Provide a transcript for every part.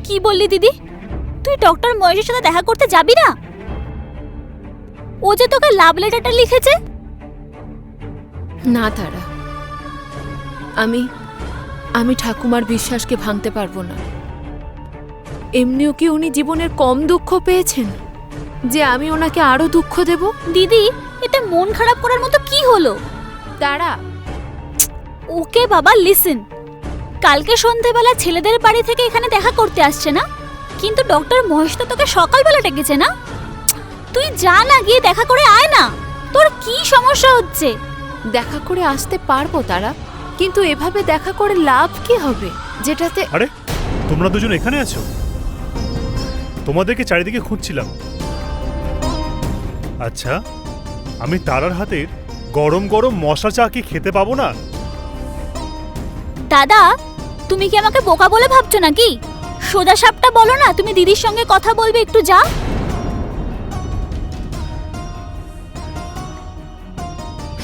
কি বললি দিদি? তুই ডক্টর মহেশের সাথে দেখা করতে যাবি না? ও যে তোকে লাভ লেটারটা লিখেছে। না তারা, আমি ঠাকুমার বিশ্বাসকে ভাঙতে পারবো না। এমনিও কি উনি জীবনের কম দুঃখ পেয়েছেন যে আমি ওনাকে আরো দুঃখ দেব? দিদি, এটা মন খারাপ করার মতো কি হলো? তারা, ওকে বাবা, লিসেন। কালকে সন্ধেবেলা ছেলেদের বাড়ি থেকে এখানে দেখা করতে আসছে না, কিন্তু ডক্টর মহেশ তো তোকে সকালবেলা ডেকেছে না? তুই যা না, গিয়ে দেখা করে আয় না। তোর কি সমস্যা হচ্ছে? দেখা করে আসতে পারবো তারা, কিন্তু এভাবে দেখা করে লাভ কি হবে যেটাতে? আরে তোমরা দুজন এখানে আছো? তোমাদেরকে চারিদিকে খুঁজছিলাম। আচ্ছা, আমি তারার হাতের গরম গরম মশা চা কি খেতে পাবো না? দাদা, তুমি কি আমাকে বোকা বলে ভাবছো নাকি? সোজা সাপটা বলো না, তুমি দিদির সঙ্গে কথা বলবে, একটু যা।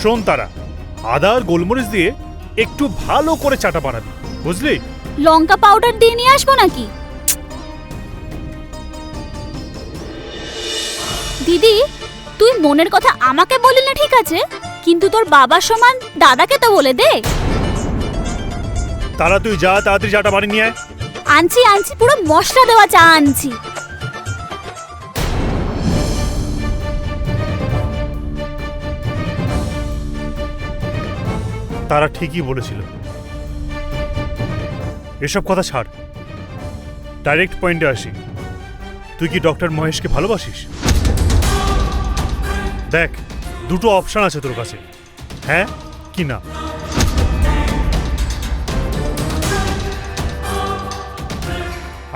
শোন তারা, আদা আর গোলমরিচ দিয়ে একটু ভালো করে চাটা বানাবি, বুঝলি? লঙ্কা পাউডার দিয়ে নিয়ে আসবো নাকি? দিদি, তুই মনের কথা আমাকে বলি না, ঠিক আছে, কিন্তু তোর বাবার সমান দাদাকে তো বলে দে। তারা তুই যা, তাড়াতাড়ি চাটা বানিয়ে নিয়ে আয়। আনছি আনছি, পুরো মশলা দেওয়া চা আনছি। তারা ঠিকই বলেছিল। এসব কথা ছাড়, ডাইরেক্ট পয়েন্টে আসি। তুই কি ডক্টর মহেশকে ভালোবাসিস? দেখ, দুটো অপশন আছে তোর কাছে, হ্যাঁ কি না।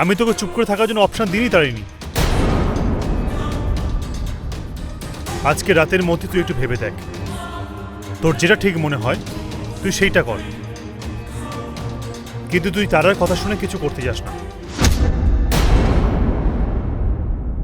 আমি তোকে চুপ করে থাকার জন্য অপশন দিনই তারিনি। আজকে রাতের মধ্যে তুই একটু ভেবে দেখ, তোর যেটা ঠিক মনে হয় তুই সেইটা কর, কিন্তু তুই তারার কথা শুনে কিছু করতে যাস না।